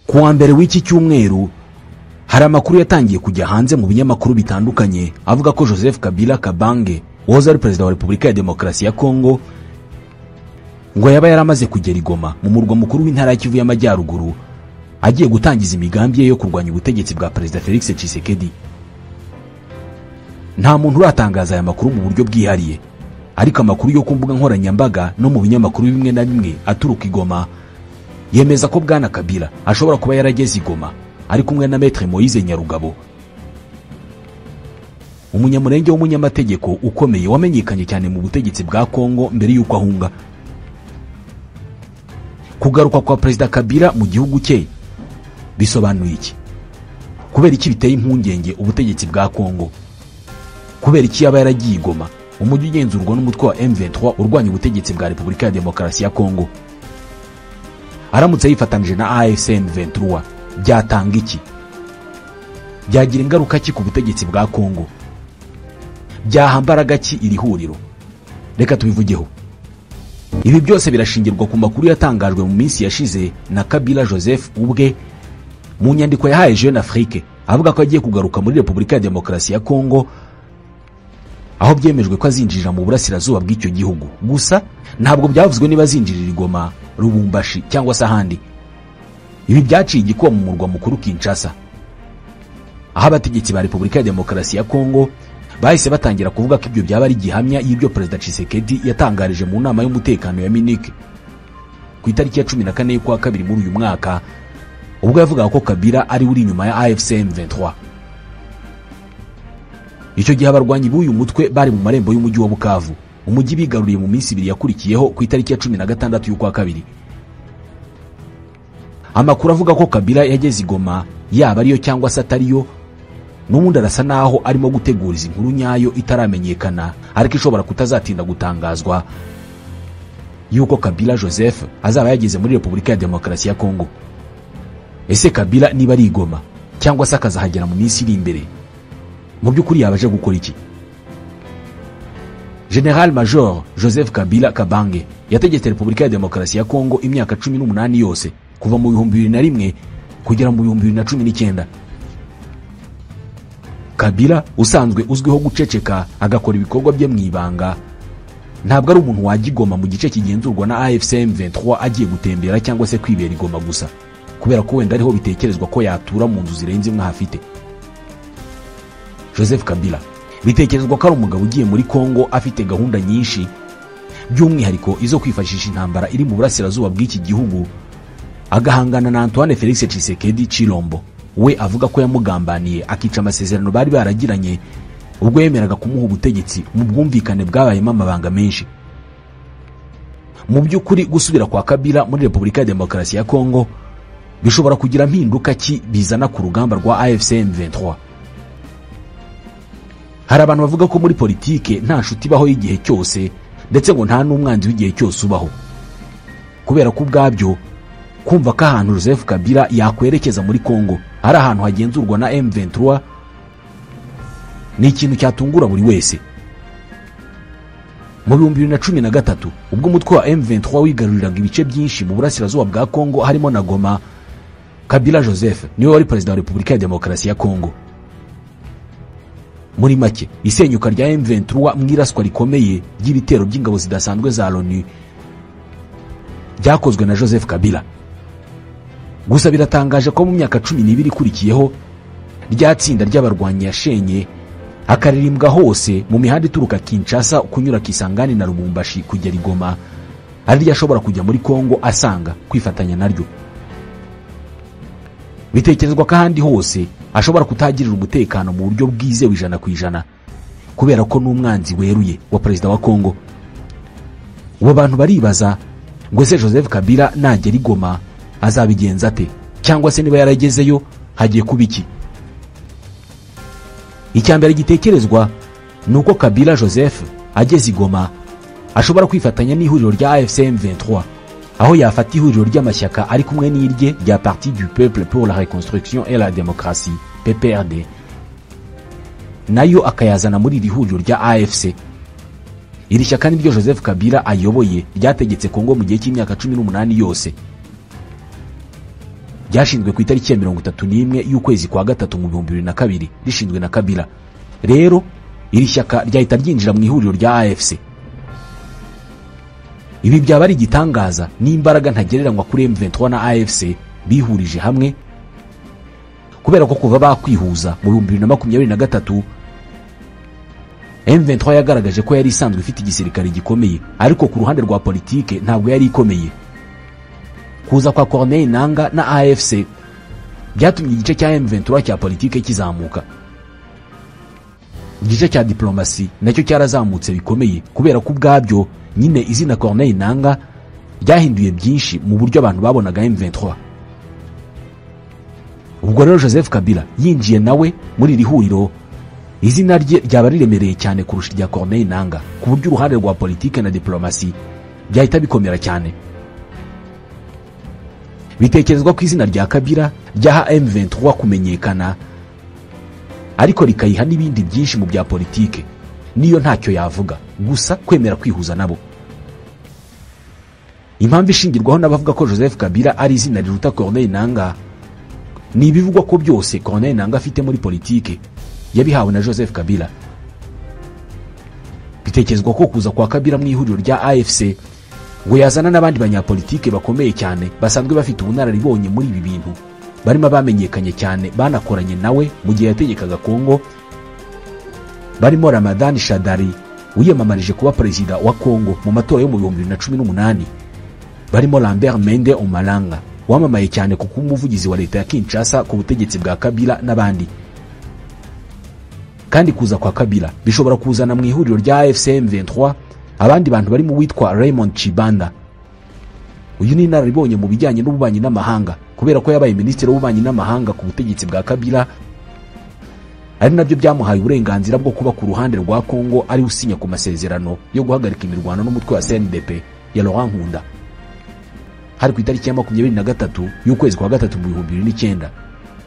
Kuwa mbere w'iki cyumweru hari amakuru yatangiye kujya hanze mu binyamakuru bitandukanye avuga ko Joseph Kabila Kabange wahoze ari perezida wa Repubulika ya Demokarasi ya Kongo ngo yaba yaramaze kugera i Goma mu murwa mukuru w'intara ya Kivu y'Amajyaruguru agiye gutangiza imigambi ye yo kurwanya ubutegetsi bwa perezida Felix Tshisekedi. Nta muntu uratangaza aya makuru mu buryo bwihariye, ariko amakuru yo ku mbuga nkoranyambaga no mu binyamakuru bimwe na bimwe aturuka i Goma yemeza ko Bwana Kabila ashobora kuba yarageze i Goma ari kumwe na Maître Moïse Nyarugabo, umunyamurenge w'umunyamategeko ukomeye wamenyekanye cyane mu butegetsi bwa Kongo mbere y'uko ahunga. Kugaruka kwa perezida Kabila mu gihugu cye bisobanuye iki? Kubera iki biteye impungenge ubutegetsi bwa Kongo? Kubera iki yaba yaragiye i Goma, umujyi ugenzurwa n'umutwe wa M23 urwanya ubutegetsi bwa Repubulika ya Demokarasi ya Kongo? Aramutse yifatanije na AFC M23 byatanga iki? Byagira ingaruka ki ku butegetsi bwa Kongo? Byahambaraga ki iri huriro? Reka tubivugeho. Ibi byose birashingirwa ku makuru yatangajwe mu minsi yashize na Kabila Joseph ubwe mu nyandiko yahaye Jeune Afrique avuga ko agiye kugaruka muri Repubulika ya Demokarasi ya Kongo, aho byemejwe ko azinjirira mu burasirazuba bw'icyo gihugu. Gusa ntabwo byavuzwe niba azinjirira i Goma, Lubumbashi cyangwa se ahandi. Ibi byaciye igikuba mu murwa mukuru Kinshasa, aho abategetsi ba Repubulika ya Demokarasi ya Kongo bahise batangira kuvuga ko ibyo byaba ari gihamya y'ibyo perezida Tshisekedi yatangarije mu nama y'umutekano ya Munich ku itariki ya 14 y'ukwa kabiri muri uyu mwaka, ubwo yavugaga ko Kabila ari uri inyuma ya AFC M23. Icyo gihe abarwanyi b'uyu mutwe bari mu marembo y'umujyi wa Bukavu, umujyi bigaruriye mu minsi ibiri yakurikiyeho ku itariki ya 16 y'ukwa kabiri. Amakuru avuga ko Kabila yageze i Goma, yaba ariyo cyangwa se atariyo, n'ubundi arasa naho arimo guteguriza inkuru nyayo itaramenyekana, ariko ishobora kutazatinda gutangazwa, yuko Kabila Joseph azaba yageze muri Repubulika ya Demokarasi ya Kongo. Ese Kabila niba ari i Goma cyangwa se akazahagera mu minsi iri imbere, mu by'ukuri yabaje gukora iki? General Major Joseph Kabila Kabange yategetse Repubulika ya Demokarasi ya Kongo imyaka 18 yose kuva mu 2001 kugera mu 2019. Kabila usanzwe uzwiho guceceka agakora ibikorwa bye mu ibanga, ntabwo ari umuntu wagigoma mu gice kigenzurwa na AFC M23 agiye gutembera cyangwa se kwibera i Goma gusa, kubera ko wenda ariho bitekerezwa ko yatura mu nzu zirenze imwe hafite. Joseph Kabila bitekerezwa ko ari umugabo ugiye muri Kongo afite gahunda nyinshi, by'umwihariko izo kwifashisha intambara iri mu burasirazuba bw'iki gihugu agahangana na Antoine Felix Tshisekedi Chilombo, we avuga ko yamugambaniye akica amasezerano bari baragiranye ubwo yemeraga kumuha ubutegetsi mu bwumvikane bwabayemo amabanga menshi. Mu by'ukuri gusubira kwa Kabila muri Repubulika ya Demokarasi ya Kongo bishobora kugira mpinduka ki bizana ku rugamba rwa AFC M23. Hari abantu bavuga ko muri politike nta nshuti ibaho y'igihe cyose, ndetse ngo nta n'umwanzi w'igihe cyose ubaho, kubera ko ubwabyo kumva ko ahantu Joseph Kabila yakwerekeza muri Kongo ari ahantu hagenzurwa na M23 ni ikintu cyatungura buri wese. Mu 2013 ubwo umutwe wa M23 wigaruriraga ibice byinshi mu burasirazuba bwa Kongo harimo na Goma, Kabila Joseph niwe wari perezida wa Repubulika ya Demokarasi ya Kongo. Muri make, isenyuka rya M23 mwiraswa rikomeye ry'ibitero by'ingabo zidasanzwe za Loni byakozwe na Joseph Kabila. Gusa biratangaje ko mu myaka 12 ikurikiyeho ryatsinda ry'abarwanyi yashenye akaririmbwa hose mu mihanda ituruka Kinshasa kunyura Kisangani na Lubumbashi kugera i Goma, ari ryashobora kujya muri Kongo asanga kwifatanya naryo. Bitekerezwa ko ahandi hose ashobora kutagirira umutekano mu buryo bwizewe 100% kubera ko n'umwanzi weruye wa perezida wa Kongo. Ubu abantu baribaza ngo se Joseph Kabila nagera i Goma azabigenza ate, cyangwa se niba yaragezeyo hagiye kuba iki? Icyambere gitekerezwa nuko Kabila Joseph ageze i Goma ashobora kwifatanya n'ihuriro rya AFC M23, aho yafata ihuriro ry'amashyaka ari kumwe n'irye rya Parti du Peuple pour la Reconstruction et la Démocratie PPRD, nayo akayazana muri iri huriro rya AFC. Iri shyaka niryo Joseph Kabila ayoboye ryategetse Kongo mu gihe cy'imyaka 18 yose. ryashinzwe ku itariki ya 31 y'ukwezi kwa gatatu mu 2002 rishinzwe na Kabila. Rero iri shyaka ryahita ryinjira mu ihuriro rya AFC. Ibi byaba ari igitangaza n'imbaraga ntagereranywa kuri M23 na AFC bihurije hamwe, kubera ko kuva bakwihuza mu 2023 M23 yagaragaje ko yari isanzwe ifite igisirikare gikomeye, ariko ku ruhande rwa politike ntabwo yari ikomeye. Kuza kwa Corneille Nangaa na AFC byatumye igice cya M23 cya politike kizamuka. Igice cya diplomasi nacyo cyarazamutse bikomeye, kubera ko ubwabyo nyine izina Corneille Nangaa ryahinduye byinshi mu buryo abantu babonaga M23. Ubwo rero Joseph Kabila yinjiye nawe muri iri huriro, izina rye ryaba riremereye cyane kurusha irya Corneille Nangaa, ku buryo uruhande rwa politike na diplomasi byahita bikomera cyane. Bitekerezwa ko izina rya Kabila ryaha M23 kumenyekana, ariko rikayiha n'ibindi byinshi mu bya politike, niyo ntacyo yavuga, gusa kwemera kwihuza nabo. Impamvu ishingirwaho n'abavuga ko Joseph Kabila ari izina riruta Corneille Nangaa ni ibivugwa ko byose Corneille Nangaa afite muri politike yabihawe na Joseph Kabila. Bitekerezwa ko kuza kwa Kabila mu ihuriro rya AFC ngo yazana n'abandi banyapolitike bakomeye cyane basanzwe bafite ubunararibonye muri ibi bintu, barimo bamenyekanye cyane banakoranye nawe mu gihe yategekaga Kongo, barimo Ramadan Shadari wiyamamarije kuba perezida wa Kongo mu matora yo mu 2018, barimo Lambert Mende Omalanga wamamaye cyane kuko umuvugizi wa leta ya Kinshasa ku butegetsi bwa Kabila n'abandi. Kandi kuza kwa Kabila bishobora kuzana mu ihuriro rya AFC M23 abandi bantu barimo witwa Raymond Chibanda. Uyu ni inararibonye mu bijyanye n'ububanyi n'amahanga, kubera ko yabaye minisitiri w'ububanyi n'amahanga ku butegetsi bwa Kabila, ari nabyo byamuhaye uburenganzira bwo kuba ku ruhande rwa Kongo ari usinya ku masezerano yo guhagarika imirwano n'umutwe wa CNDP ya Laurent Nkunda hari ku itariki ya 23 y'ukwezi kwa gatatu mu 2009.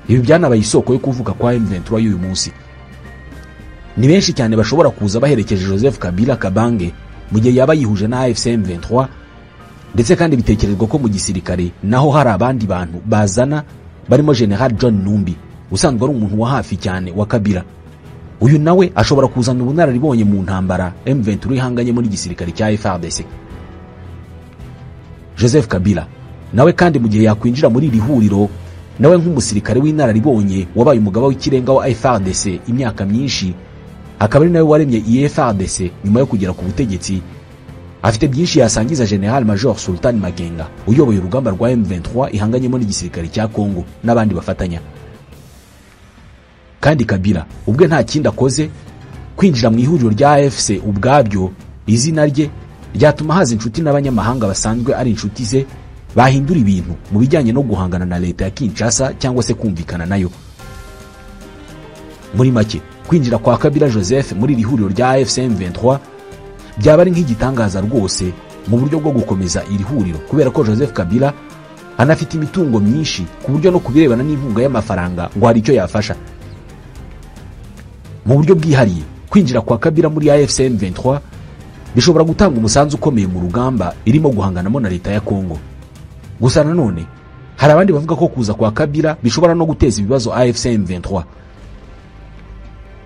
Ibi byanabaye isoko yo kuvuka kwa M23 y'uyu munsi. Ni benshi cyane bashobora kuza baherekeje Joseph Kabila Kabange mu gihe yaba yihuje na AFC M23, ndetse kandi bitekerezwa ko mu gisirikare naho hari abandi bantu bazana, barimo General John Numbi usanzwe ari umuntu wa hafi cyane wa Kabila. Uyu nawe ashobora kuzana ubunararibonye mu ntambara M23 ihanganye muri gisirikare cya FARDC. Joseph Kabila nawe kandi mu gihe yakwinjira muri iri huriro, nawe nk'umusirikare w'inararibonye wabaye umugaba w'ikirenga wa FARDC imyaka myinshi, akaba ari nawe waremye FARDC nyuma yo kugera ku butegetsi, afite byinshi yasangiza General Major Sultan Makenga uyoboye urugamba rwa M23 ihanganye muri gisirikare cya Kongo n'abandi bafatanya. Kandi Kabila ubwe nta kindi akoze, kwinjira mu ihuriro rya AFC ubwabyo izina rye ryatuma haza inshuti n'abanyamahanga basanzwe ari inshuti ze, bahindura ibintu mu bijyanye no guhangana na leta ya Kinshasa cyangwa se kumvikana nayo. Muri make, kwinjira kwa Kabila Joseph muri iri huriro rya AFC M23 byaba ari nk'igitangaza rwose mu buryo bwo gukomeza iri huriro, kubera ko Joseph Kabila anafite imitungo myinshi ku buryo no kubirebana n'inkunga y'amafaranga ngo hari icyo yafasha. Mu buryo bwihariye, kwinjira kwa Kabila muri AFC M23 bishobora gutanga umusanzu ukomeye mu rugamba irimo guhanganamo na leta ya Kongo. Gusa nanone hari abandi bavuga ko kuza kwa Kabila bishobora no guteza ibibazo AFC M23,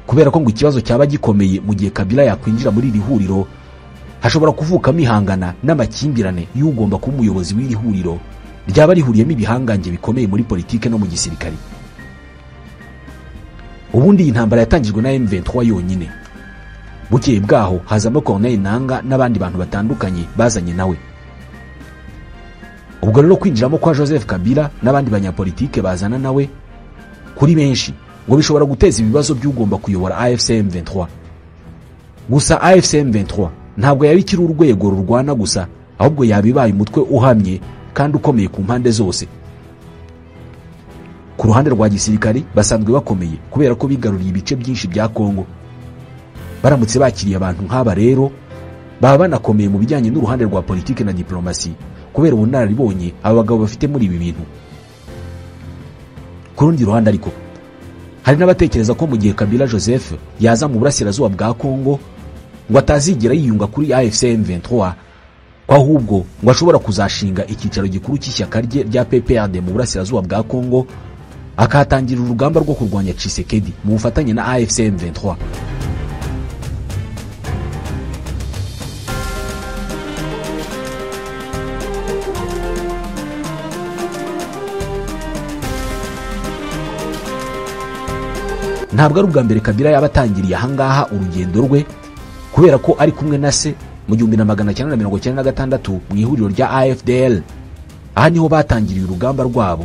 kubera ko ngo ikibazo cyaba gikomeye mu gihe Kabila yakwinjira muri iri huriro, hashobora kuvukamo ihangana n'amakimbirane y'ugomba kuba umuyobozi w'iri huriro ryaba rihuriyemo ibihangange bikomeye muri politike no mu gisirikare. Ubundi iyi ntambara yatangijwe na M23 yonyine, bukeye bwaho hazamo Corneille Nangaa n'abandi bantu batandukanye bazanye nawe. Ubwo rero kwinjiramo kwa Joseph Kabila n'abandi banyapolitike bazana nawe kuri benshi ngo bishobora guteza ibibazo by'ugomba kuyobora AFC M23. Gusa AFC M23 ntabwo yari kiri urwego rurwana gusa, ahubwo yabibaye umutwe uhamye kandi ukomeye ku mpande zose. Ku ruhande rwa gisirikare basanzwe bakomeye kubera ko bigaruriye ibice byinshi bya Kongo. Baramutse bakiriye abantu nk'aba rero baba banakomeye mu bijyanye n'uruhande rwa politike na diplomasi, kubera ubunararibonye abagabo bafite muri ibi bintu. Ku rundi ruhande ariko hari n'abatekereza ko mu gihe Kabila Joseph yaza mu burasirazuba bwa Kongo ngo atazigera yiyunga kuri AFC M23, ko ahubwo ngo ashobora kuzashinga icyicaro gikuru cy'ishyaka rye rya PPRD mu burasirazuba bwa Kongo, akahatangira urugamba rwo kurwanya Tshisekedi mu bufatanye na AFC M23. Ntabwo ari ubwa mbere Kabila yaba atangiriye ahangaha urugendo rwe, kubera ko ari kumwe na se mu 1996 mu ihuriro rya AFDL. Aha niho batangiriye urugamba rwabo,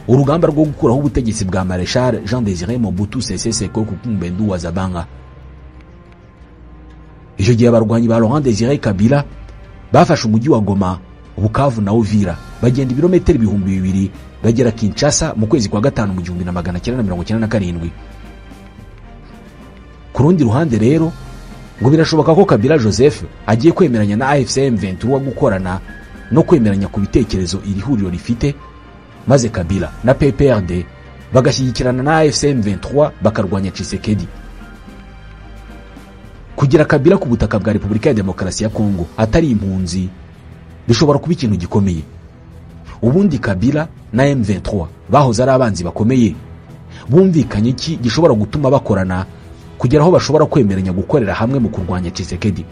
urugamba rwo gukuraho ubutegetsi bwa Marechal Jean Désiré Mobutu Sese Seko Kukumbendu wa Zabanga. Icyo gihe abarwanyi ba Laurent Désiré Kabila bafashe umujyi wa Goma, Bukavu na Uvira, bagenda ibirometero 2000 bagera Kinshasa mu kwezi kwa gatanu mu 1997. Ku rundi ruhande rero ngo birashoboka ko Kabila Joseph agiye kwemeranya na AFC M23 gukorana no kwemeranya ku bitekerezo iri huriro rifite, maze Kabila na PPRD bagashyigikirana na AFC M23 bakarwanya Tshisekedi. Kugira Kabila ku butaka bwa Repubulika ya Demokarasi ya Kongo atari impunzi bishobora kuba ikintu gikomeye. Ubundi Kabila na M23 bahoze ari abanzi bakomeye, bumvikanye iki gishobora gutuma bakorana kugera aho bashobora kwemeranya gukorera hamwe mu kurwanya Tshisekedi?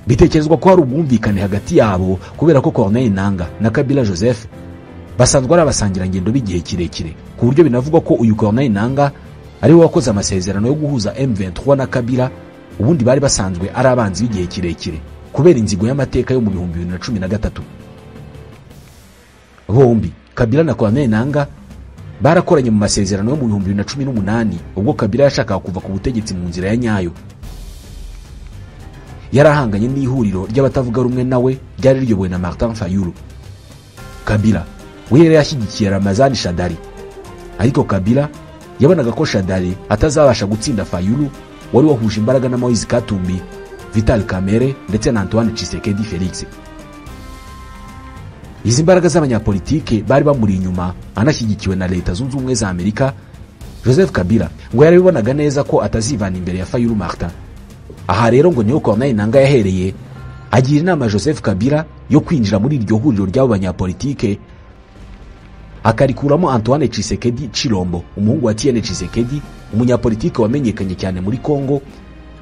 Bitekerezwa ko hari ubumvikane hagati yabo kubera ko Corneille Nangaa na Kabila Joseph basanzwe ari abasangirangendo b'igihe kirekire, ku buryo binavugwa ko uyu Corneille Nangaa ari we wakoze amasezerano yo guhuza M23 na Kabila. Ubundi bari basanzwe ari abanzi b'igihe kirekire kubera inzigo y'amateka yo mu 2013. Bombi Kabila na Corneille Nangaa barakoranye mu masezerano yo mu 2018 ubwo Kabila yashakaga kuva ku butegetsi mu nzira ya nyayo. Yarahanganye n'ihuriro ry'abatavuga rumwe nawe ryari riyobowe na Martin Fayulu. Kabila we yari yashyigikiye Ramazani Shadari, ariko Kabila yabonaga ko Shadari atazabasha gutsinda Fayulu wari wahuje imbaraga na Moise Katumbi, Vital Kamerhe ndetse na Antoine Tshisekedi Felix. Izi mbaraga z'abanyapolitike bari bamuri inyuma, anashyigikiwe na Leta Zunze Ubumwe za Amerika. Joseph Kabila ngo yarabibonaga neza ko atazivana imbere ya Fayulu Martin. Aha rero ngo niho Corneille Nangaa yahereye agira inama Joseph Kabila yo kwinjira muri iryo huriro ry'abo banyapolitike, akarikuramo Antoine Tshisekedi Chilombo, umuhungu wa Etienne Tshisekedi, umunyapolitike wamenyekanye cyane muri Kongo,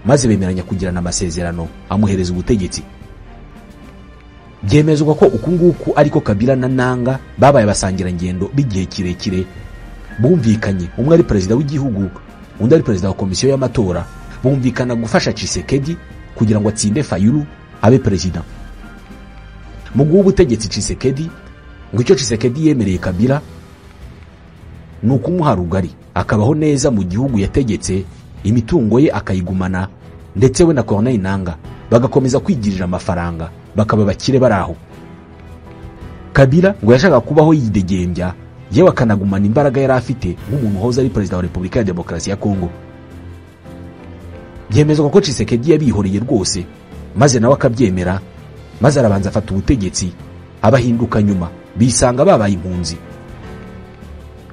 maze bemeranya kugirana amasezerano amuhereza ubutegetsi. Byemezwa ko ukunguku ariko Kabila na Nangaa babaye abasangirangendo b'igihe kirekire, bumvikanye umwe ari perezida w'igihugu undi ari perezida wa komisiyo y'amatora, bumvikana gufasha Tshisekedi kugira ngo atsinde Fayulu abe perezida. Mu guha ubutegetsi Tshisekedi, ngo icyo Tshisekedi yemereye Kabila ni ukumuha rugari akabaho neza mu gihugu yategetse, imitungo ye akayigumana, ndetse we na Corneille Nangaa bagakomeza kwigirira amafaranga bakaba bakire baraho. Kabila ngo yashaka kubaho yidegembya, yewe akanagumana imbaraga yari afite nk'umuntu hoza ari perezida wa Repubulika ya Demokarasi ya Kongo. Byemezwa ko Tshisekedi yabihoreye rwose, maze nawe akabyemera, maze arabanza afata ubutegetsi, abahinduka nyuma bisanga babaye impunzi.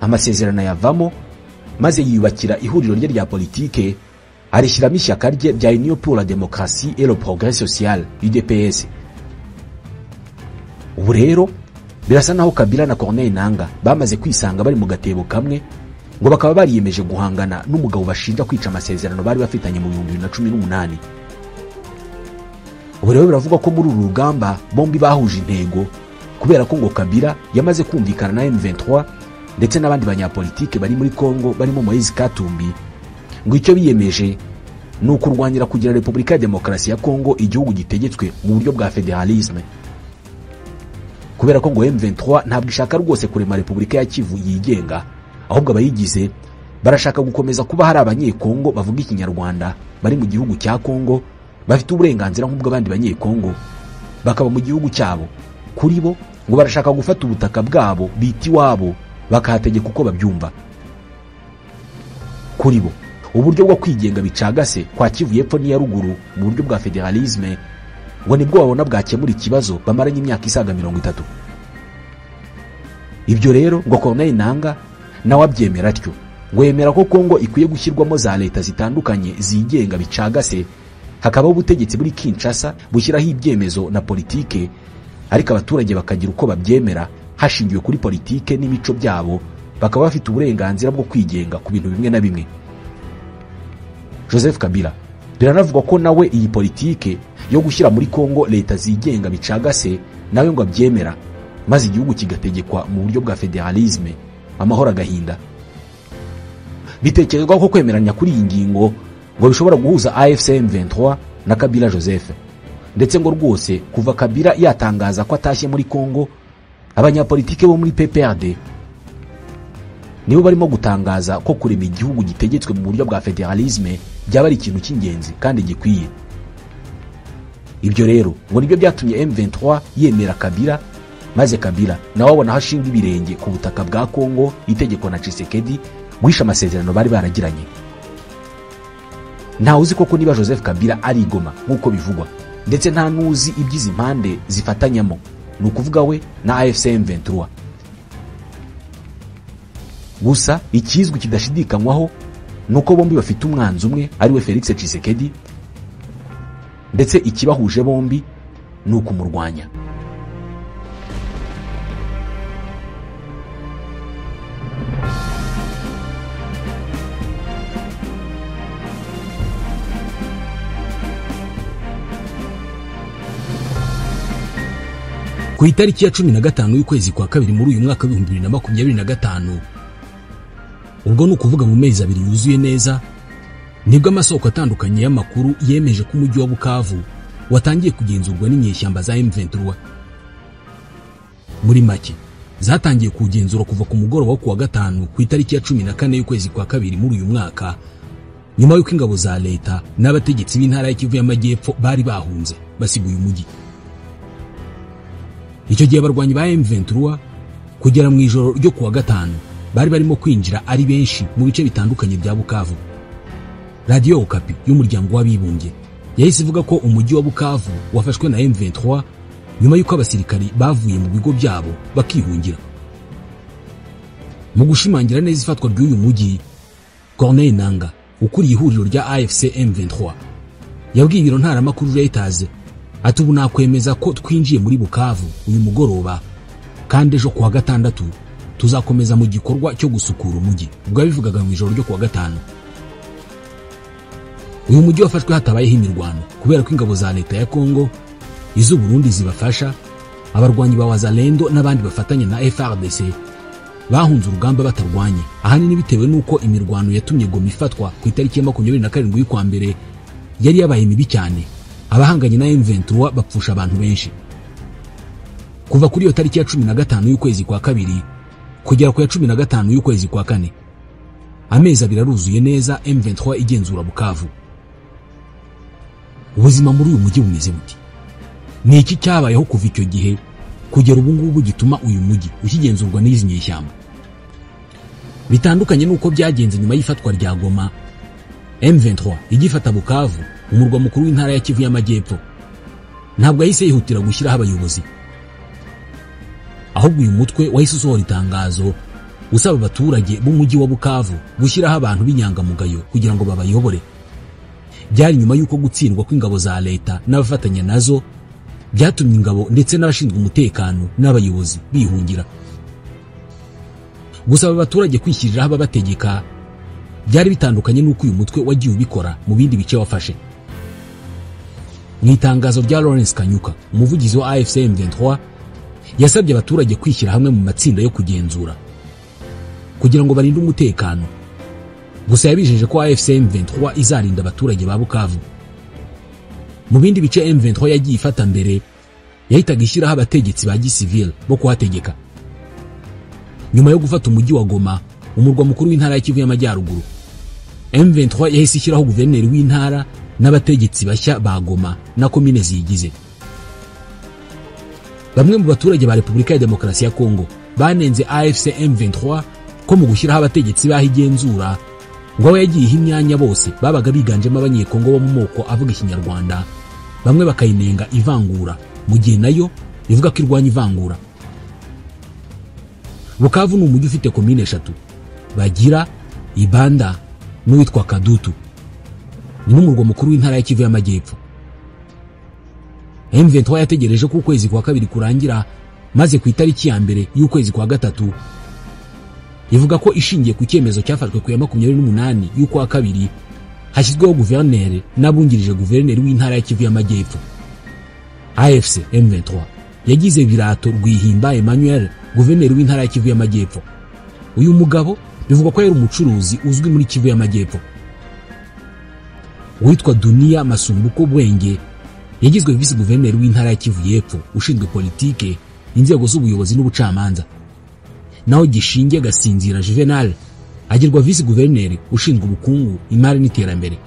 Amasezerano yavamo, maze yiyubakira ihuriro rye rya politike, arishyiramo ishyaka rye rya Union pour la Démocratie et le Progrès Social, UDPS. Ubu rero birasa naho Kabila na Corneille Nangaa bamaze kwisanga bari mu gatebo kamwe, ngo bakaba bariyemeje guhangana n'umugabo bashinja kwica amasezerano bari bafitanye mu 2018. Ubu rero biravuga ko muri uru rugamba bombi bahuje intego, kubera ko ngo Kabila yamaze kumvikana na M23 ndetse n'abandi banyapolitike bari muri Kongo barimo Moise Katumbi, ngo icyo biyemeje ni ukurwanyira kugira Repubulika ya Demokarasi ya Kongo igihugu gitegetswe mu buryo bwa federalisme. Kubera ko ngo M23 ntabwo ishaka rwose kurema Repubulika ya Kivu yigenga, ahubwo abayigize barashaka gukomeza kuba hari abanyekongo bavuga ikinyarwanda bari mu gihugu cya Kongo, bafite uburenganzira nk'ubw'abandi banyekongo, bakaba mu gihugu cyabo. Kuri bo ngo barashaka gufata ubutaka bwabo biti wabo bakahategeka uko babyumva. Kuri bo uburyo bwo kwigenga bicagase kwa Kivu y'Epfo n'iya Ruguru mu buryo bwa federalisme ngo nibwo babona bwakemura ikibazo bamaranye imyaka isaga 30. Ibyo rero ngo Corneille Nangaa nawe abyemera atyo, ngo yemera ko Kongo ikwiye gushyirwamo za leta zitandukanye zigenga bicagase, hakabaho ubutegetsi buri Kinshasa bushyiraho ibyemezo na politike, ariko abaturage bakagira uko babyemera hashingiwe kuri politike n'imico byabo, bakaba bafite uburenganzira bwo kwigenga ku bintu bimwe na bimwe. Joseph Kabila biranavugwa ko nawe iyi politike yo gushyira muri Kongo leta zigenga bicagase nawe ngo abyemera, maze igihugu kigategekwa mu buryo bwa federalisme, amahoro agahinda. Bitekerezwa ko kwemeranya kuri iyi ngingo ngo bishobora guhuza AFC M23 na Kabila Joseph, ndetse ngo rwose kuva Kabila yatangaza ko atashye muri Kongo, abanyapolitike bo muri PPRD nibo barimo gutangaza ko kurema igihugu gitegetswe mu buryo bwa federalisme byaba ari ikintu cy'ingenzi kandi gikwiye. Ibyo rero ngo nibyo byatumye M23 yemera Kabila, maze Kabila nawe abona hashinga ibirenge ku butaka bwa Kongo itegeko na Tshisekedi wisha amasezerano bari baragiranye. Nta uzi koko niba Joseph Kabila ari Goma nk'uko bivugwa, ndetse nta nuzi ibyizi impande zifatanyamo, ni ukuvuga we na AFC M23. Gusa ikizwi kidashidikanywaho nuko bombi bafite umwanzi umwe ari we Felix Tshisekedi, ndetse ikibahuje bombi ni ukumurwanya. Ku itariki ya 15 y'ukwezi kwa kabiri muri uyu mwaka 2025, ubwo nukuvuga mu mezi abiri yuzuye neza, nibwo amasoko atandukanye y'amakuru yemeje ko umujyi wa Bukavu watangiye kugenzurwa n'inyeshyamba za M23. Muri make zatangiye kugenzura kuva ku mugoroba wo kuwa gatanu ku itariki ya 14 y'ukwezi kwa kabiri muri uyu mwaka, nyuma y'uko ingabo za leta n'abategetsi b'intara ya Kivu y'Amajyepfo bari bahunze basibuye umujyi. Icyo gihe abarwanyi ba M23 kugera mu ijoro ryo kuwa gatanu bari barimo kwinjira ari benshi mu bice bitandukanye bya Bukavu. Radio Okapi y'umuryango w'abibumbye yahise ivuga ko umujyi wa Bukavu wafashwe na M23 nyuma y'uko abasirikari bavuye mu bigo byabo bakihungira. Mu gushimangira neza ifatwa ry'uyu mujyi, Corneille Nangaa ukuriye ihuriro rya AFC M23 yabwiye ibiro ntaramakuru Reuters ati ubu nakwemeza ko twinjiye muri Bukavu uyu mugoroba, kandi ejo kuwa gatandatu tuzakomeza mu gikorwa cyo gusukura umujyi. Ubwo bivugaga mu ijoro ryo kuwa gatanu. Uyu mujyi wafashwe hatabayeho imirwano kubera ko ingabo za leta ya Kongo, iz'u Burundi zibafasha, abarwanyi ba Wazalendo n'abandi bafatanya na FARDC bahunze urugamba batarwanye, ahanini bitewe nuko imirwano yatumye Goma ifatwa ku itariki ya 27 y'ukwa mbere yari yabaye mibi cyane. Abahanganye na M23 bapfusha abantu benshi. Kuva kuri iyo tariki ya 15 y'ukwezi kwa kabiri kugera ku ya 15 y'ukwezi kwa kane, amezi abiri aruzuye neza M23 igenzura Bukavu. Ubuzima muri uyu mujyi bumeze buti? Ni iki cyabayeho kuva icyo gihe kugera ubu ngubu gituma uyu mujyi ukigenzurwa n'izi nyeshyamba? Bitandukanye nuko byagenze nyuma y'ifatwa rya Goma, M23 igifata Bukavu, umurwa mukuru w'intara ya Kivu y'Amajyepfo, ntabwo yahise yihutira gushyiraho abayobozi. Ahubwo uyu mutwe wahise usohora itangazo usaba abaturage b'umujyi wa Bukavu gushyiraho abantu b'inyangamugayo kugira ngo babayobore. Byari nyuma y'uko gutsindwa kw'ingabo za leta n'abafatanya nazo byatumye ingabo ndetse n'abashinzwe umutekano n'abayobozi bihungira. Gusaba abaturage kwishyiriraho ababategeka byari bitandukanye n'uko uyu mutwe wagiye ubikora mu bindi bice wafashe. Mu itangazo rya Lawrence Kanyuka, umuvugizi wa AFC M23, yasabye abaturage kwishyira hamwe mu matsinda yo kugenzura kugira ngo barinde umutekano. Gusa yabijeje ko AFC M23 izarinda abaturage ba Bukavu. Mu bindi bice M23 yagiye ifata mbere, yahitaga ishyiraho abategetsi ba gisivile bo kuhategeka. Nyuma yo gufata umujyi wa Goma, umurwa mukuru w'intara ya Kivu y'Amajyaruguru, M23 yahise ishyiraho guverineri w'intara n'abategetsi bashya ba Goma na komine ziyigize. Bamwe mu baturage ba Repubulika ya Demokarasi ya Kongo banenze AFC M23 ko mu gushyiraho abategetsi bahigenzura ngo abo yagiye imyanya bose babaga biganjemo abanyekongo bo mu moko avuga ikinyarwanda, bamwe bakayinenga ivangura mu gihe nayo ivuga ko irwanya ivangura. Bukavu ni umujyi ufite komine 3, Bagira, Ibanda n'uwitwa Kadutu. ni n'umurwa mukuru w'intara ya Kivu y'Amajyepfo. M23 yategereje ko ukwezi kwa kabiri kurangira, maze ku itariki ya mbere y'ukwezi kwa gatatu ivuga ko ishingiye ku cyemezo cyafashwe ku ya 28 y'ukwa kabiri hashyizweho guverineri n'abungirije guverineri w'intara ya Kivu y'Amajyepfo. AFC M23 yagize Birato Rwihimba Emmanuel guverineri w'intara ya Kivu y'Amajyepfo. Uyu mugabo bivugwa ko yari umucuruzi uzwi muri Kivu y'Amajyepfo. Witwa Dunia Masumbuko Bwenge yagizwe vice guverineri w'intara ya Kivu y'Epfo ushinzwe politike, inzego z'ubuyobozi n'ubucamanza. Naho Gishinge Gasinzira Juvenal agirwa vice guverineri ushinzwe ubukungu, imari n'iterambere.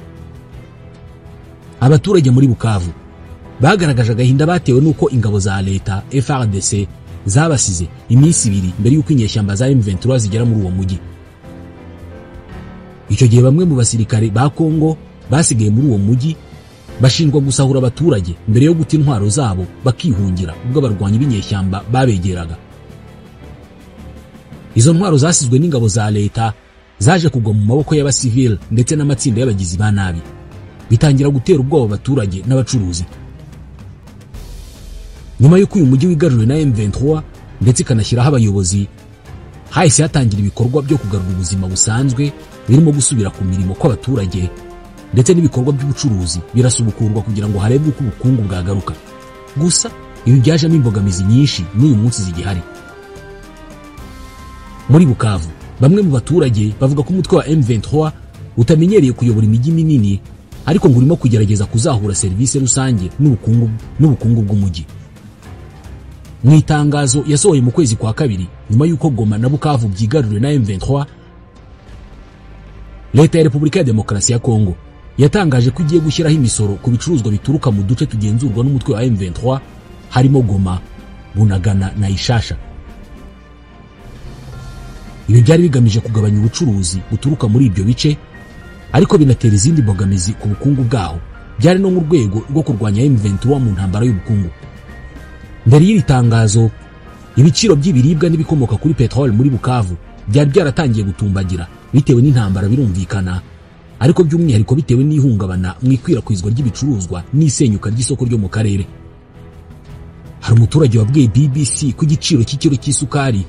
Abaturage muri Bukavu bagaragaje agahinda batewe nuko ingabo za leta FARDC zabasize iminsi 2 mbere y'uko inyeshyamba za M23 zigera muri uwo mujyi. Icyo gihe bamwe mu basirikare ba Kongo basigaye muri uwo mujyi bashinjwa gusahura abaturage mbere yo guta intwaro zabo bakihungira ubwo abarwanyi b'inyeshyamba babegeraga. Izo ntwaro zasizwe n'ingabo za leta zaje kugwa mu maboko y'abasivile ndetse n'amatsinda y'abagizi ba nabi, bitangira gutera ubwoba abaturage n'abacuruzi. Nyuma y'uko uyu mujyi wigaruriwe na M23 ndetse ikanashyiraho abayobozi, hahise hatangira ibikorwa byo kugarura ubuzima busanzwe birimo gusubira ku mirimo kw'abaturage, ndetse n'ibikorwa by'ubucuruzi birasubukurwa kugira ngo harebwe uko ubukungu bwagaruka. Gusa ibi byajemo imbogamizi nyinshi n'uyu munsi zigihari. Muri Bukavu bamwe mu baturage bavuga ko umutwe wa M23 utamenyereye kuyobora imijyi minini, ariko ngo urimo kugerageza kuzahura serivisi rusange n'ubukungu bw'umujyi. Mu itangazo yasohoye mu kwezi kwa kabiri nyuma y'uko Goma na Bukavu byigaruriwe na M23, leta ya Repubulika ya Demokarasi ya Kongo yatangaje ko igiye gushyiraho imisoro ku bicuruzwa bituruka mu duce tugenzurwa n'umutwe wa M23 harimo Goma, Bunagana na Ishasha. Ibi byari bigamije kugabanya ubucuruzi buturuka muri ibyo bice, ariko binatera izindi mbogamizi ku bukungu bwaho. Byari no mu rwego rwo kurwanya M23 mu ntambara y'ubukungu. Mbere y'iri tangazo, ibiciro by'ibiribwa n'ibikomoka kuri petrol muri Bukavu byari byaratangiye gutumbagira bitewe n'intambara birumvikana, ariko by'umwihariko bitewe n'ihungabana mu ikwirakwizwa ry'ibicuruzwa n'isenyuka ry'isoko ryo mu karere. Hari umuturage wabwiye BBC ko igiciro cy'ikiro cy'isukari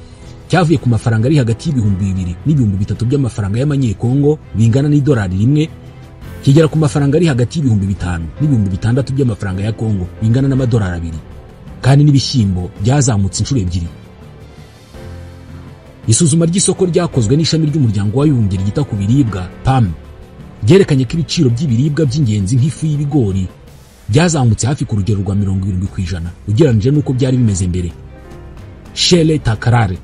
cyavuye ku mafaranga ari hagati y'ibihumbi 2 n'ibihumbi 3 by'amafaranga y'amanyekongo bingana n'idolari rimwe, kigera ku mafaranga ari hagati y'ibihumbi 5 n'ibihumbi 6 by'amafaranga ya Kongo bingana n'amadolari 2, kandi n'ibishyimbo byazamutse inshuro 2. Isuzuma ry'isoko ryakozwe n'ishami ry'umuryango w'abibumbye ryita ku biribwa PAM ryerekanye ko ibiciro by'ibiribwa by'ingenzi nk'ifu y'ibigori byazamutse hafi ku rugero rwa 70% ugereranije n'uko byari bimeze mbere. Shele Takarare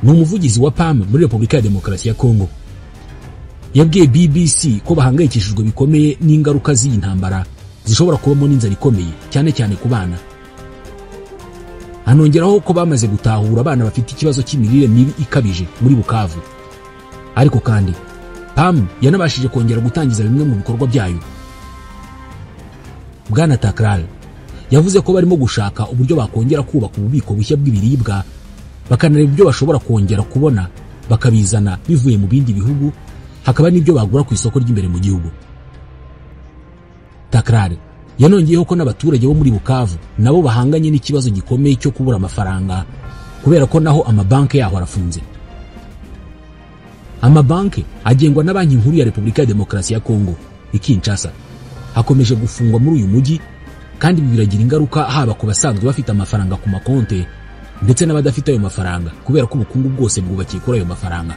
ni umuvugizi wa PAM muri Repubulika ya Demokarasi ya Kongo, yabwiye BBC ko bahangayikishijwe bikomeye n'ingaruka z'iyi ntambara zishobora kubamo n'inzara ikomeye cyane cyane ku bana. Anongeraho ko bamaze gutahura abana bafite ikibazo cy'imirire mibi ikabije muri Bukavu, ariko kandi PAM yanabashije kongera gutangiza bimwe mu bikorwa byayo. Bwana Takrale yavuze ko barimo gushaka uburyo bakongera kubaka ububiko bushya bw'ibiribwa, bakanareba ibyo bashobora kongera kubona bakabizana bivuye mu bindi bihugu, hakaba n'ibyo bagura ku isoko ry'imbere mu gihugu. Takrale yanongeyeho ko n'abaturage bo muri Bukavu nabo bahanganye n'ikibazo gikomeye cyo kubura amafaranga, kubera ko naho amabanki yaho arafunze. Amabanki agengwa na Banki Nkuru ya Repubulika ya Demokarasi ya Kongo Kinshasa hakomeje gufungwa muri uyu mujyi, kandi biragira ingaruka haba ku basanzwe bafite amafaranga ku makonte ndetse n'abadafite ayo mafaranga, kubera ko ubukungu bwose bwubakiye kuri ayo mafaranga.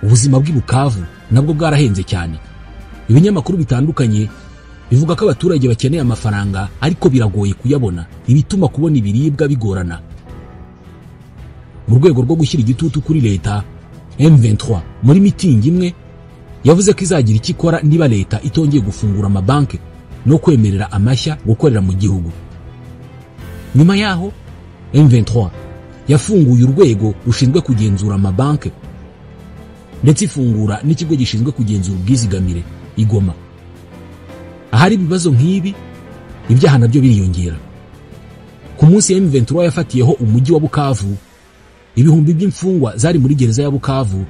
Ubuzima bw'i Bukavu nabwo bwarahenze cyane. Ibinyamakuru bitandukanye bivuga ko abaturage bakeneye amafaranga ariko biragoye kuyabona, ibituma kubona ibiribwa bigorana. Mu rwego rwo gushyira igitutu kuri leta, M23 muri mitingi imwe yavuze ko izagira icyo ikora niba leta itongeye gufungura amabanki no kwemerera amashya gukorera mu gihugu. Nyuma yaho M23 yafunguye urwego rushinzwe kugenzura amabanki ndetse ifungura n'ikigo gishinzwe kugenzura ubwizigamire Igoma. Ahari ibibazo nk'ibi, ibyaha nabyo biriyongera. Ku munsi M23 yafatiyeho umujyi wa Bukavu, ibihumbi by'imfungwa zari muri gereza ya Bukavu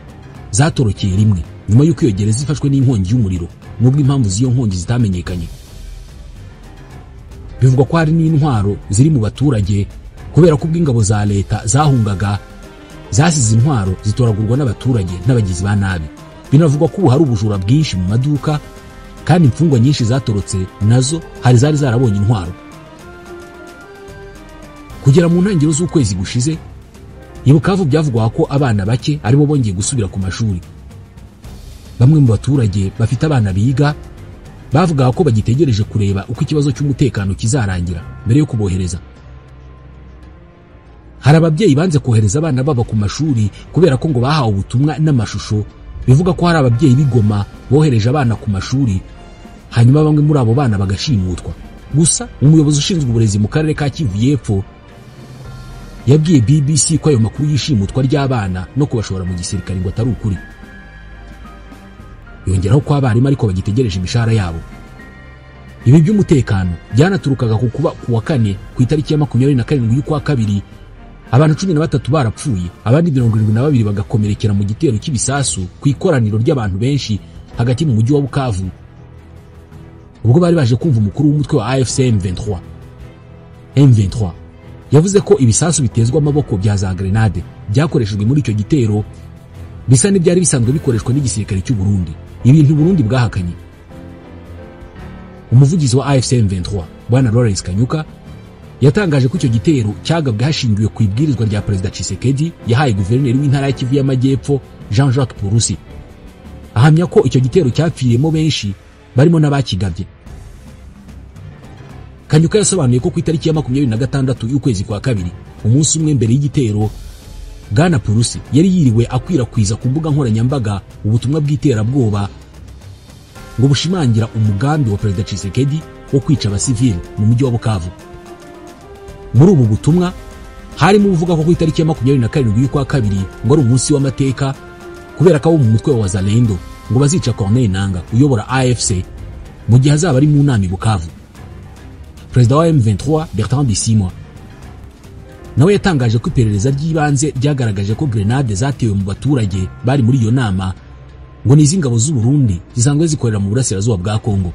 zatorokeye rimwe nyuma y'uko iyo gereza ifashwe n'inkongi y'umuriro nubwo impamvu z'iyo nkongi zitamenyekanye. Bivugwa ko hari n'intwaro ziri mu baturage kubera ko ubw'ingabo za leta zahungaga zasize intwaro zitoragurwa n'abaturage n'abagizi ba nabi. Binavugwa ko ubu hari ubujura bwinshi mu maduka kandi imfungwa nyinshi zatorotse nazo hari zari zarabonye intwaro. Kugera mu ntangiriro z'ukwezi gushize i Bukavu byavugwa ko abana bake aribo bongeye gusubira ku mashuri. Bamwe mu baturage bafite abana biga bavuga ko bagitegereje kureba uko ikibazo cy'umutekano kizarangira mbere yo kubohereza. Hari ababyeyi banze kohereza abana babo ku mashuri kubera ko ngo bahawe ubutumwa n'amashusho bivuga ko hari ababyeyi b'Igoma bohereje abana ku mashuri hanyuma bamwe muri abo bana bagashimutwa. Gusa umuyobozi ushinzwe uburezi mu karere ka Kivu y'Epfo yabwiye BBC ko ayo makuru y'ishimutwa ry'abana no kubashora mu gisirikare ngo atari ukuri. Yongeraho ko abarimu ariko bagitegereje imishahara yabo. Ibi by'umutekano byanaturukaga ku kuba ku wa kane ku itariki ya 27 y'ukwa kabiri abantu 13 barapfuye abandi 72 bagakomerekera mu gitero cy'ibisasu ku ikoraniro ry'abantu benshi hagati mu mujyi wa Bukavu ubwo bari baje kumva umukuru w'umutwe wa AFC M23 yavuze ko ibisasu bitezwa amaboko bya za grenade byakoreshejwe muri icyo gitero bisa n'ibyari bisanzwe bikoreshwa n'igisirikare cy'u Burundi, ibintu Burundi bwahakanye. Umuvugizi wa AFC M23 Bwana Lawrence Kanyuka yatangaje ko icyo gitero cyagabwe hashingiwe ku ibwirizwa rya Perezida Tshisekedi yahaye guverineri w'intara ya Kivu y'Amajyepfo Jean-Jacques Purusi. Ahamya ko icyo gitero cyapfiriyemo benshi barimo n'abakigabye. Kanyuka yasobanuye ko ku itariki ya 26 y'ukwezi kwa kabiri umunsi umwe mbere y'igitero Bwana Purusi yari yiriwe akwirakwiza ku mbuga nkoranyambaga ubutumwa bw'iterabwoba ngo bushimangira umugambi wa Perezida Tshisekedi wo kwica abasivili mu mujyi wa Bukavu. Muri ubu butumwa harimo uvuga ko ku itariki ya 27 y'ukwa kabiri ngo ari umunsi w'amateka kubera ko abo mu mutwe wa Wazalendo ngo bazica Corneille Nangaa uyobora AFC mu gihe azaba ari mu nama i Bukavu. Perezida wa M23 Bertrand Bisimwa nawe yatangaje ko iperereza ry'ibanze ryagaragaje ko grenade zatewe mu baturage bari muri iyo nama ngo ni iz'ingabo z'u Burundi zisanzwe zikorera mu burasirazuba bwa Kongo.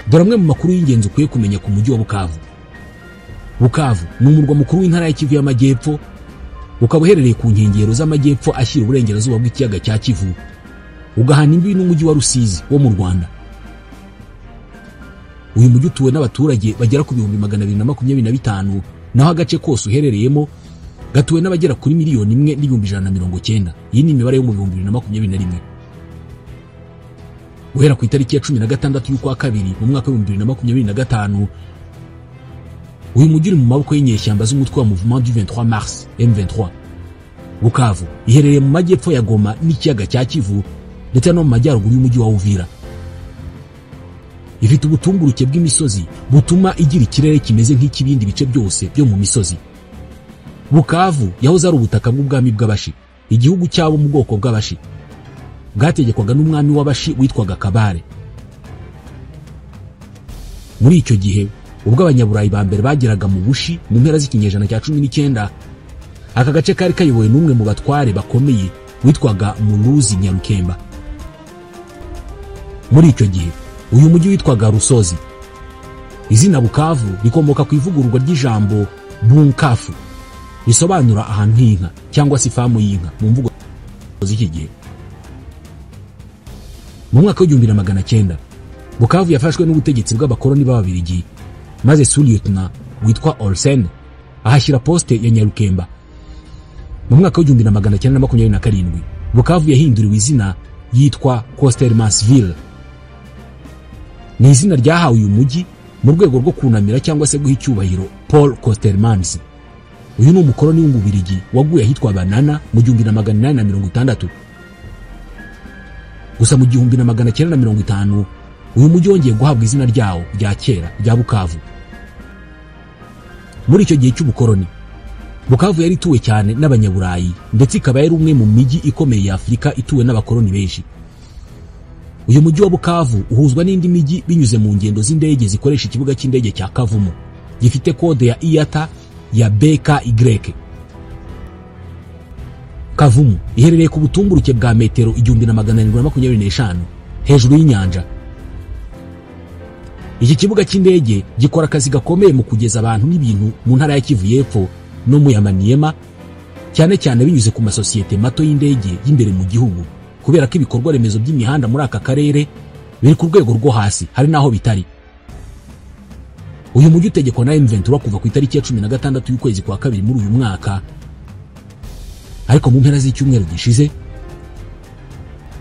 Dore amwe mu makuru y'ingenzi ukwiye kumenya ku mujyi wa Bukavu. Bukavu ni umurwa mukuru w'intara ya Kivu y'Amajyepfo ukaba uherereye ku nkengero z'amajyepfo ashyira uburengerazuba bw'ikiyaga cya Kivu ugahana imbibi n'umujyi wa Rusizi wo mu Rwanda. Uyu mujyi utuwe n'abaturage bagera ku 225,000 naho agace kose uherereyemo gatuwe n'abagera kuri 1,190,000. Iyi ni imibare yo mu 2021. Guhera ku itariki ya 16 y'ukwa kabiri mu mwaka wa 2025 uyu mujyi uri mu maboko y'inyeshyamba z'umutwe wa Mouvement du 23 Mars M23. Bukavu iherereye mu majyepfo ya Goma n'ikiyaga cya Kivu ndetse no mu majyaruguru y'umujyi wa Uvira. Ifite ubutumburuke bw'imisozi butuma igira ikirere kimeze nk'ikibindi bice byose byo mu misozi. Bukavu yahoze ari ubutaka bw'ubwami bw'Abashi, igihugu cyabo mu bwoko bw'Abashi bwategekwaga n'umwami w'Abashi witwaga Kabare. Muri icyo gihe ubwo abanyaburayi ba mbere bageraga mu Bushi mu mpera z'ikinyejana cya 19 aka gace kari kayobowe n'umwe mu batware bakomeye witwaga Muluzi Nyarukemba. Muri icyo gihe uyu mujyi witwaga Rusozi. Izina Bukavu rikomoka ku ivugururwa ry'ijambo Bunkafu risobanura ahantu h'inka cyangwa se ifamu y'inka mu mvugo z'iki gihe. Mu mwaka wa 1900 Bukavu yafashwe n'ubutegetsi bw'abakoloni b'Ababiligi maze Sous-Lieutenant witwa Olsen ahashyira poste ya Nyarukemba. Mu mwaka wa 1927 Bukavu yahinduriwe izina yitwa Costermansville. Ni izina ryahawe uyu mujyi mu rwego rwo kunamira cyangwa se guha icyubahiro Paul Costermans. Uyu ni umukoloni w'Ububirigi waguye ahitwa Banana mu 1860. Gusa mu 1950 uyu mujyi wongeye guhabwa izina ryawo rya kera rya Bukavu. Muri icyo gihe cy'ubukoloni Bukavu yari ituwe cyane n'abanyaburayi ndetse ikaba yari umwe mu mijyi ikomeye ya Afurika ituwe n'abakoloni benshi. uyu mujyi wa Bukavu uhuzwa n'indi mijyi binyuze mu ngendo z'indege zikoresha ikibuga cy'indege cya Kavumu gifite kode ya IATA ya BKY. Kavumu iherereye ku butumburuke bwa metero 1725 hejuru y'inyanja. Iki kibuga cy'indege gikora akazi gakomeye mu kugeza abantu n'ibintu mu ntara ya Kivu y'Epfo no mu Yamaniema, cyane cyane binyuze ku masosiyete mato y'indege y'imbere mu gihugu, kubera ko ibikorwa remezo by'imihanda muri aka karere biri ku rwego rwo hasi, hari naho bitari. Uyu mujyi utegekwa na M23 kuva ku itariki ya 16 y'ukwezi kwa kabiri muri uyu mwaka, ariko mu mpera z'icyumweru gishize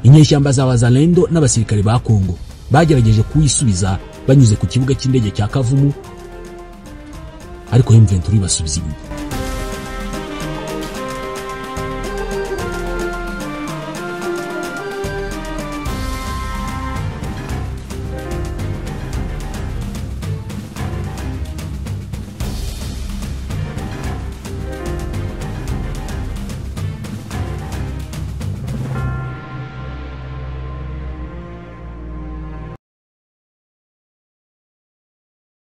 inyeshyamba za Wazalendo n'abasirikare ba Kongo bagerageje kuyisubiza banyuze ku kibuga cy'indege cya Kavumu, ariko M23 basubiza inyuma.